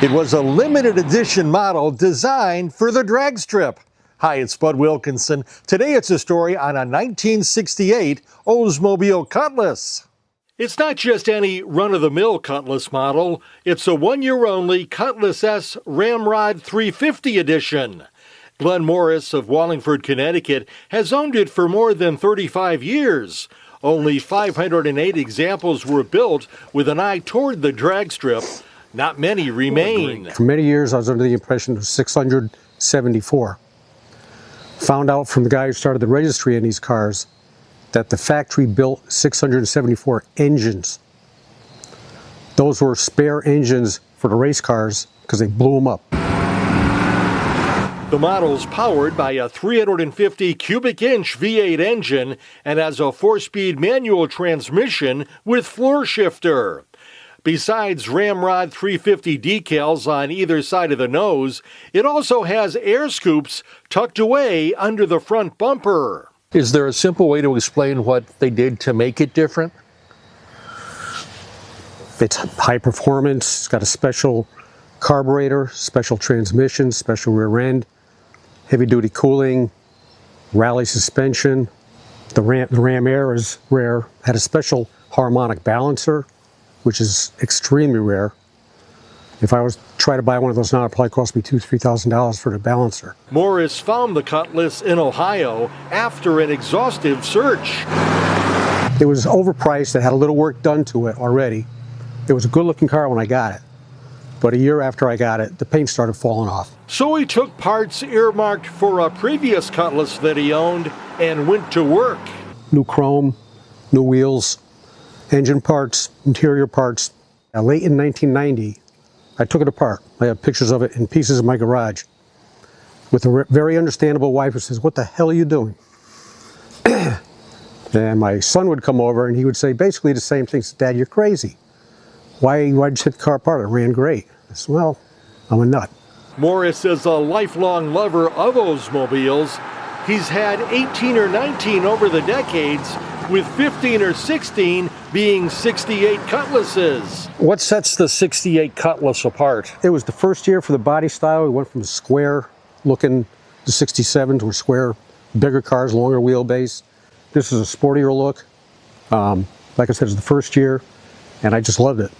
It was a limited edition model designed for the drag strip. Hi, it's Bud Wilkinson. Today it's a story on a 1968 Oldsmobile Cutlass. It's not just any run-of-the-mill Cutlass model. It's a one-year-only Cutlass S Ramrod 350 edition. Glen Morris of Wallingford, Connecticut has owned it for more than 35 years. Only 508 examples were built with an eye toward the drag strip. Not many remain. For many years, I was under the impression it was 674. Found out from the guy who started the registry in these cars that the factory built 674 engines. Those were spare engines for the race cars because they blew them up. The model's powered by a 350 cubic inch V8 engine and has a 4-speed manual transmission with floor shifter. Besides Ramrod 350 decals on either side of the nose, it also has air scoops tucked away under the front bumper. Is there a simple way to explain what they did to make it different? It's high performance, it's got a special carburetor, special transmission, special rear end, heavy duty cooling, rally suspension. The Ram Air is rare, had a special harmonic balancer, which is extremely rare. If I was to try to buy one of those now, it'd probably cost me $2,000 to $3,000 for the balancer. Morris found the Cutlass in Ohio after an exhaustive search. It was overpriced. It had a little work done to it already. It was a good-looking car when I got it. But a year after I got it, the paint started falling off. So he took parts earmarked for a previous Cutlass that he owned and went to work. New chrome, new wheels, engine parts, interior parts. Late in 1990, I took it apart. I have pictures of it in pieces in my garage with a very understandable wife who says, "What the hell are you doing?" And my son would come over and he would say basically the same thing. He said, "Dad, you're crazy. Why'd you hit the car apart? It ran great." I said, "Well, I'm a nut." Morris is a lifelong lover of Oldsmobiles. He's had 18 or 19 over the decades, with 15 or 16 being 68 Cutlasses. What sets the 68 Cutlass apart? It was the first year for the body style. We went from a square looking to 67 to a square, bigger cars, longer wheelbase. This is a sportier look. Like I said, it's the first year, and I just loved it.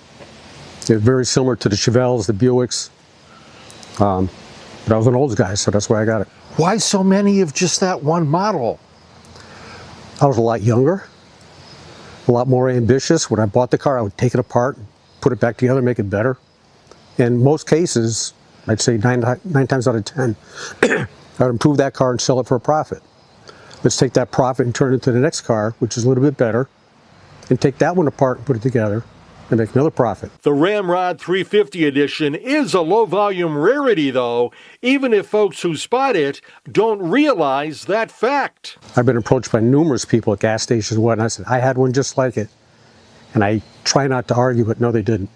It's very similar to the Chevelles, the Buicks. But I was an Olds guy, so that's why I got it. Why so many of just that one model? I was a lot younger, a lot more ambitious. When I bought the car, I would take it apart, put it back together, make it better. In most cases, I'd say nine times out of 10, I would improve that car and sell it for a profit. Let's take that profit and turn it to the next car, which is a little bit better, and take that one apart and put it together and make another profit. The Ramrod 350 edition is a low-volume rarity, though, even if folks who spot it don't realize that fact. I've been approached by numerous people at gas stations and whatnot. I said, I had one just like it. And I try not to argue, but no, they didn't.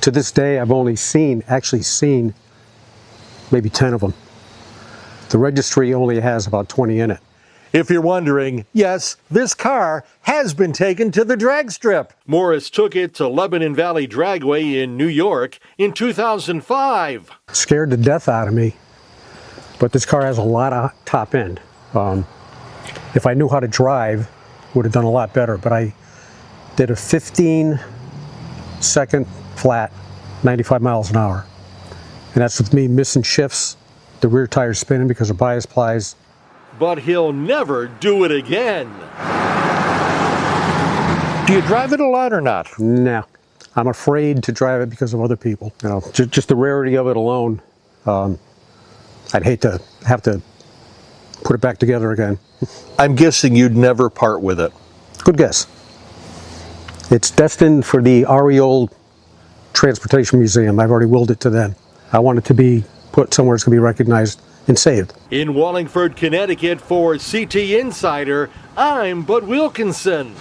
To this day, I've only actually seen maybe 10 of them. The registry only has about 20 in it. If you're wondering, yes, this car has been taken to the drag strip. Morris took it to Lebanon Valley Dragway in New York in 2005. Scared the death out of me, but this car has a lot of top end. If I knew how to drive, would have done a lot better, but I did a 15-second flat, 95 miles an hour. And that's with me missing shifts, the rear tire spinning because of bias plies. But he'll never do it again. Do you drive it a lot or not? No, I'm afraid to drive it because of other people. You know, just the rarity of it alone. I'd hate to have to put it back together again. I'm guessing you'd never part with it. Good guess. It's destined for the Old Transportation Museum. I've already willed it to them. I want it to be put somewhere it's going to be recognized and saved. In Wallingford, Connecticut, for CT Insider, I'm Bud Wilkinson.